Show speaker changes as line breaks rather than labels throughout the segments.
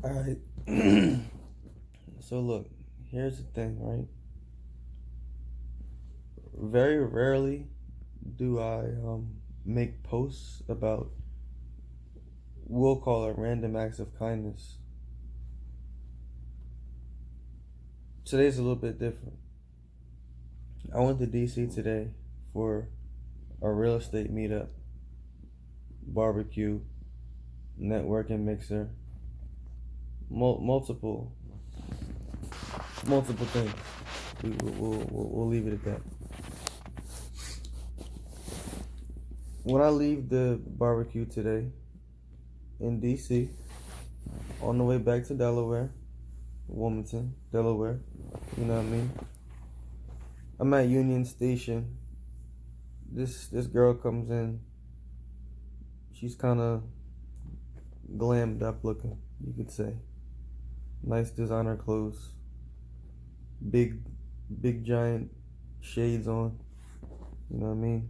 Alright. So look, here's the thing, right? Very rarely do I make posts about, we'll call it, random acts of kindness. Today's a little bit different. I went to DC today for a real estate meetup, barbecue, networking mixer, multiple things. We'll leave it at that. When I leave the barbecue today in DC, on the way back to Delaware, Wilmington, Delaware, you know what I mean? I'm at Union Station. This girl comes in. She's kind of glammed up looking, you could say. Nice designer clothes. Big giant shades on. You know what I mean?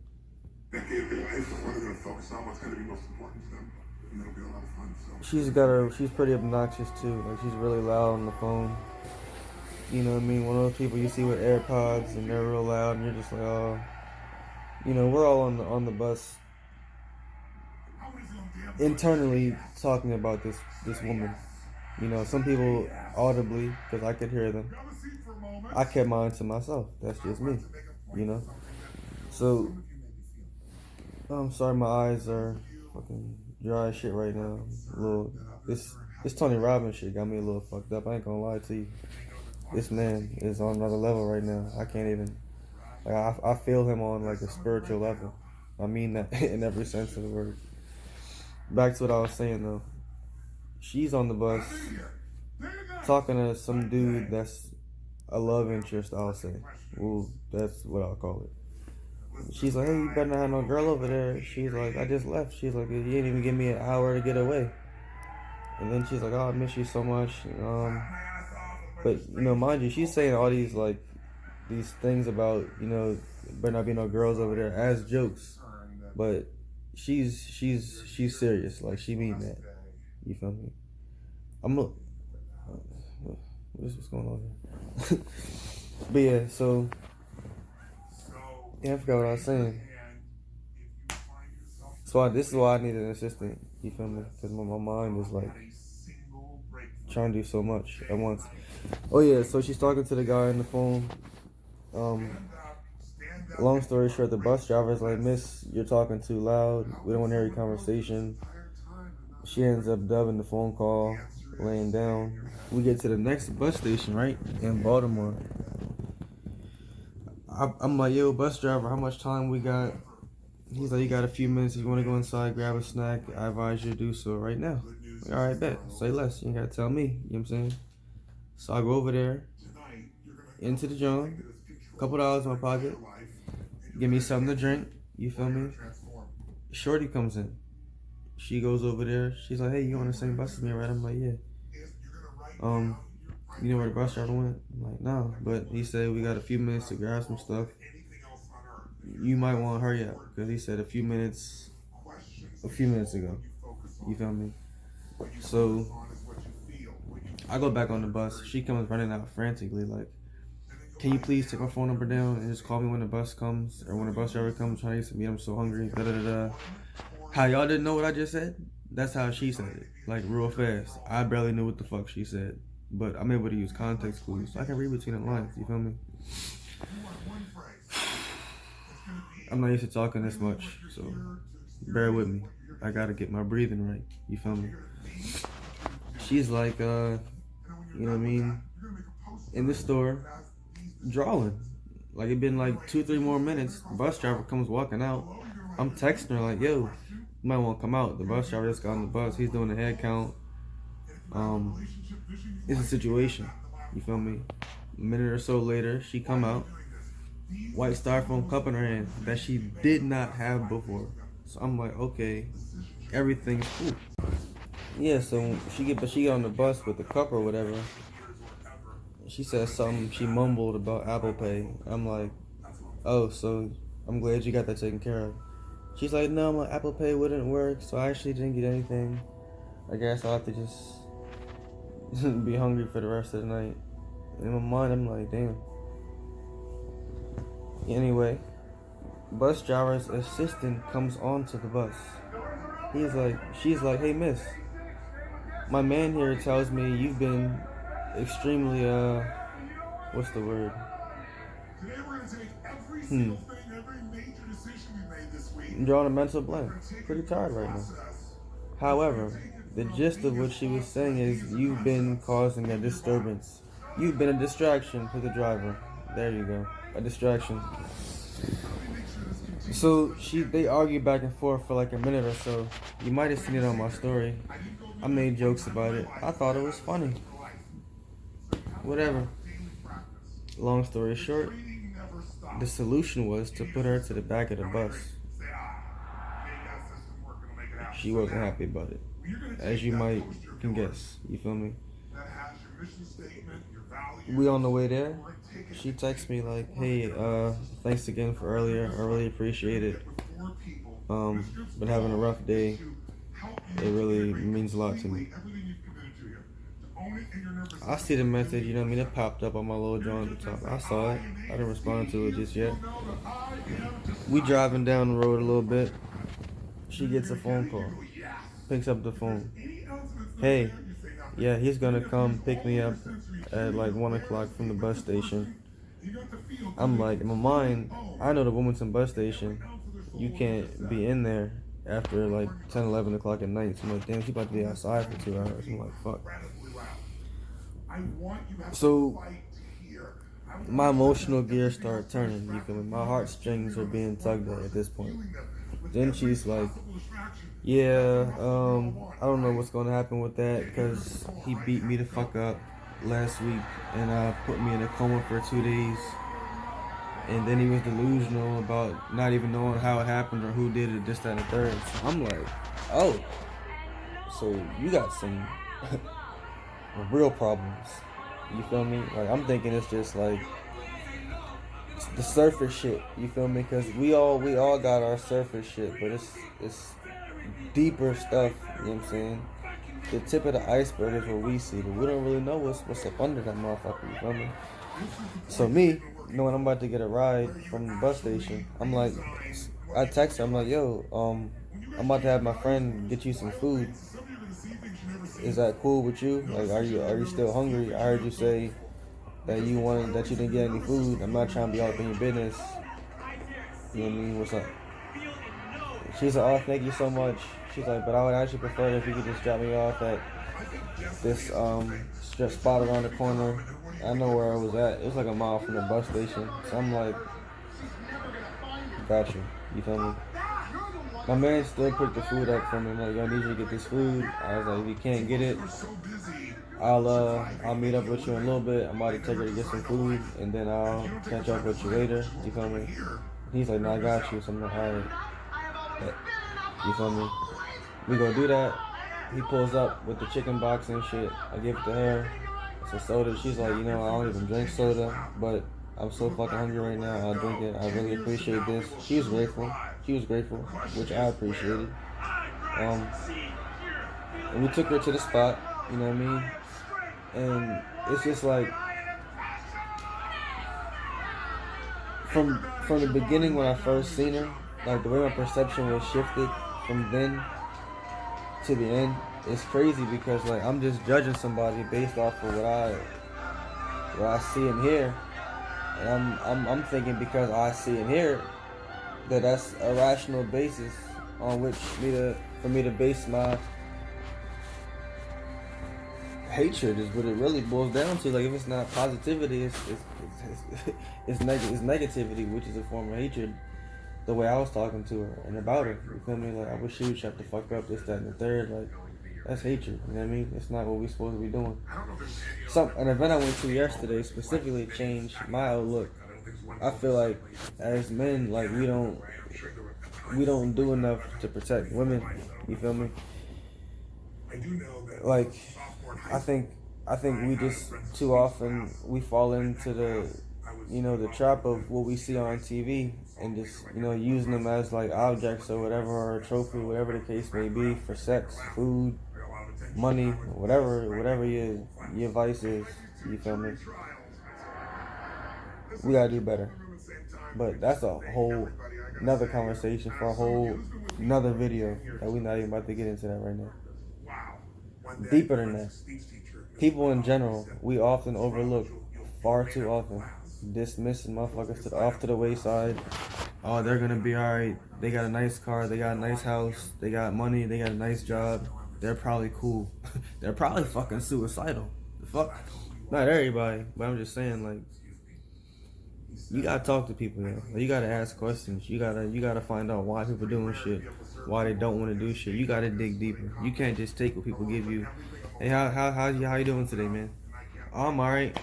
Decade of their life, what they're going to focus on, what's going to be most important to them, and it'll be a lot of fun. So
She's pretty obnoxious too. Like, she's really loud on the phone. You know what I mean? One of those people you see with AirPods and they're real loud, and you're just like, oh. You know, we're all on the bus internally talking about this woman. You know, some people audibly, because I could hear them. I kept mine to myself. That's just me. You know. So I'm sorry, my eyes are fucking dry as shit right now. A little this Tony Robbins shit got me a little fucked up. I ain't gonna lie to you. This man is on another level right now. I can't even. Like, I feel him on like a spiritual level. I mean that in every sense of the word. Back to what I was saying though. She's on the bus talking to some dude that's a love interest, I'll say. Well, that's what I'll call it. She's like, hey, you better not have no girl over there. She's like, I just left. She's like, you didn't even give me an hour to get away. And then she's like, oh, I miss you so much. But, you know, mind you, she's saying all these, like, these things about, you know, better not be no girls over there as jokes. But she's serious. Like, she mean that. You feel me? What's going on here? But yeah, so I forgot what I was saying. So this is why I need an assistant. You feel me? Because my mind is like trying to do so much at once. Oh yeah, so she's talking to the guy on the phone. Long story short, the bus driver's like, Miss, you're talking too loud. We don't want to hear your conversation. She ends up dubbing the phone call, laying down. We get to the next bus station, right, in Baltimore. I'm like, yo, bus driver, how much time we got? He's like, you got a few minutes. If you want to go inside, grab a snack, I advise you to do so right now. Like, all right, bet. Say less. You ain't got to tell me. You know what I'm saying? So I go over there, into the joint, $2 in my pocket, give me something to drink. You feel me? Shorty comes in. She goes over there. She's like, hey, you on the same bus as me, right? I'm like, yeah. You know where the bus driver went? I'm like, no. But he said we got a few minutes to grab some stuff. You might want to hurry up, because he said a few minutes ago. You feel me? So I go back on the bus. She comes running out frantically, like, can you please take my phone number down and just call me when the bus comes, or when the bus driver comes, trying to get to meet. I'm so hungry. Da da da da. How y'all didn't know what I just said? That's how she said it, like real fast. I barely knew what the fuck she said, but I'm able to use context clues, so I can read between the lines. You feel me? I'm not used to talking this much, so bear with me. I gotta get my breathing right. You feel me? She's like, you know what I mean, in the store, drawing. Like, it been like 2-3 more minutes. The bus driver comes walking out. I'm texting her like, yo, you might want to come out. The bus driver just got on the bus. He's doing the head count. It's a situation. You feel me? A minute or so later, she come out. White styrofoam cup in her hand that she did not have before. So I'm like, okay, everything's cool. Yeah, so she get on the bus with the cup or whatever. She said something. She mumbled about Apple Pay. I'm like, oh, so I'm glad you got that taken care of. She's like, no, my Apple Pay wouldn't work, so I actually didn't get anything. I guess I'll have to just be hungry for the rest of the night. In my mind, I'm like, damn. Anyway, bus driver's assistant comes onto the bus. She's like, hey miss, my man here tells me you've been extremely, what's the word?
Today we're gonna take every single thing, every major decision we made this week.
I'm drawing a mental blank. Pretty tired right now. However, the gist of what she was saying is you've been causing a disturbance. You've been a distraction to the driver. There you go. A distraction. So they argue back and forth for like a minute or so. You might have seen it on my story. I made jokes about it. I thought it was funny. Whatever. Long story short, the solution was to put her to the back of the bus. She wasn't happy about it, as you might can guess. You feel me? We on the way there. She texts me like, "Hey, thanks again for earlier. I really appreciate it. Been having a rough day. It really means a lot to me." I see the message, you know what I mean? It popped up on my little drawing at the top. I saw it. I didn't respond to it just yet. We driving down the road a little bit. She gets a phone call. Picks up the phone. Hey, yeah, he's gonna come pick me up at like 1 o'clock from the bus station. I'm like, in my mind, I know the Wilmington bus station. You can't be in there after like 10, 11 o'clock at night. So I'm like, damn, she about to be outside for 2 hours. I'm like, fuck. So my emotional gears start turning. You feel me? My heartstrings are being tugged at this point. Then she's like, yeah, I don't know what's gonna happen with that because he beat me the fuck up last week and put me in a coma for 2 days. And then he was delusional about not even knowing how it happened or who did it, this, that, and the third. So I'm like, oh, so you got some real problems. You feel me? Like, I'm thinking it's just like the surface shit. You feel me? Because we all got our surface shit, but it's deeper stuff. You know what I'm saying? The tip of the iceberg is what we see, but we don't really know what's up under that motherfucker. You feel me? So me, knowing I'm about to get a ride from the bus station, I'm like, I text her. I'm like, yo, I'm about to have my friend get you some food. Is that cool with you? Like, are you still hungry? I heard you say that you didn't get any food. I'm not trying to be all up in your business. You know what I mean? What's up? She's like, oh, thank you so much. She's like, but I would actually prefer it if you could just drop me off at this spot around the corner. I know where I was at. It was like a mile from the bus station. So I'm like, got you. You feel me? My man still picked the food up for me. I'm like, yo, I need you to get this food. I was like, if you can't get it, I'll meet up with you in a little bit. I'm about to take her to get some food, and then I'll catch up with you later. You feel me? He's like, no, I got you. So I'm like, all right. You feel me? We go do that. He pulls up with the chicken box and shit. I give it to her. It's a soda. She's like, you know, I don't even drink soda, but I'm so fucking hungry right now. I'll drink it. I really appreciate this. She was grateful. She was grateful, which I appreciated. And we took her to the spot. You know what I mean? And it's just like from the beginning when I first seen her, like the way my perception was shifted from then to the end, it's crazy because like I'm just judging somebody based off of what I see and hear, and I'm thinking because I see and hear that's a rational basis on which for me to base my hatred is what it really boils down to. Like if it's not positivity, it's negativity, which is a form of hatred. The way I was talking to her and about her, you feel me? Like I wish she would shut the fuck up, this, that, and the third. Like that's hatred. You know what I mean? It's not what we're supposed to be doing. An event I went to yesterday specifically changed my outlook. I feel like as men, like we don't do enough to protect women. You feel me? Like I think we just too often we fall into the trap of what we see on TV and just using them as like objects or whatever, or a trophy, whatever the case may be, for sex, food, money, whatever you your vices. You feel me? We gotta do better. But that's a whole another conversation for a whole another video that we're not even about to get into that right now. Deeper than that. People in general, we often overlook far too often. Dismissing motherfuckers off to the wayside. Oh, they're gonna be alright. They got a nice car, they got a nice house, they got money, they got a nice job. They're probably cool. They're probably fucking suicidal. The fuck? Not everybody, but I'm just saying, like, you gotta talk to people, yo. You gotta ask questions. You gotta find out why people doing shit, why they don't want to do shit. You gotta dig deeper. You can't just take what people give you. Hey, how you doing today, man? Oh, I'm alright.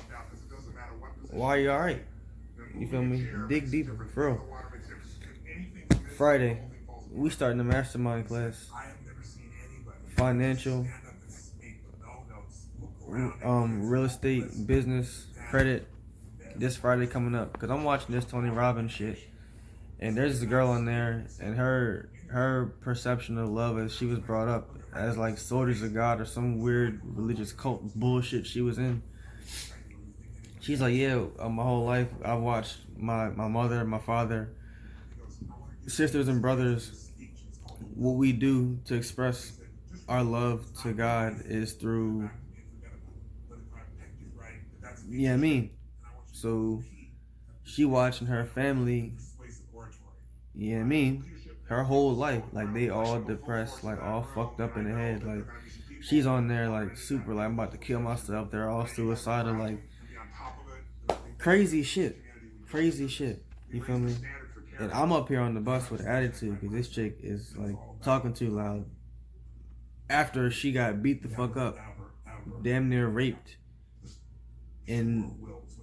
Why are you alright? You feel me? Dig deeper, for real. Friday, we starting the mastermind class. Financial, real estate, business, credit. This Friday coming up, because I'm watching this Tony Robbins shit, and there's this girl on there, and her perception of love as she was brought up as like soldiers of God or some weird religious cult bullshit she was in. She's like, yeah, my whole life I watched my mother, my father, sisters and brothers. What we do to express our love to God is through, yeah, I mean. So she watching her family, you know what I mean, her whole life, like they all depressed, like all fucked up in the head, like she's on there like super like I'm about to kill myself, they're all suicidal, like crazy shit, you feel me? And I'm up here on the bus with attitude because this chick is like talking too loud after she got beat the fuck up, damn near raped. And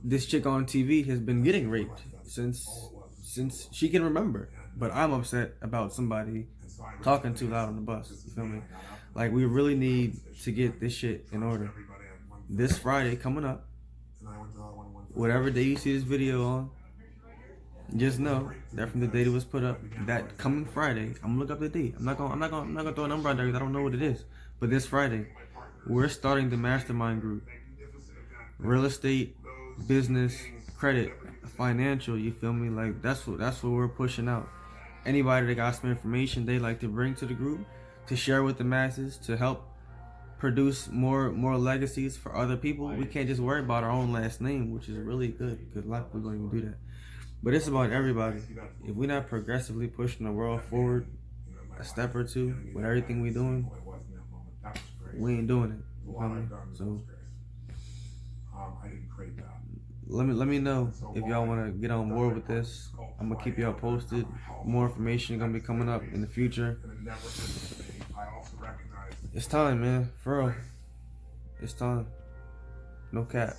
this chick on TV has been getting raped since she can remember. But I'm upset about somebody talking too loud on the bus. You feel me? Like, we really need to get this shit in order. This Friday coming up, whatever day you see this video on, just know that from the date it was put up, that coming Friday, I'm gonna look up the date. I'm not gonna throw a number out there because I don't know what it is. But this Friday, we're starting the mastermind group. Real estate, business, credit, financial, you feel me? Like that's what we're pushing out. Anybody that got some information they like to bring to the group to share with the masses to help produce more legacies for other people. We can't just worry about our own last name, which is really good because a lot of people don't even do that. But it's about everybody. If we're not progressively pushing the world forward a step or two with everything we're doing, we ain't doing it. You feel me? So let me know if y'all want to get on board with this. I'm gonna keep y'all posted. More information gonna be coming up in the future. It's time, man. For real. It's time. No cap.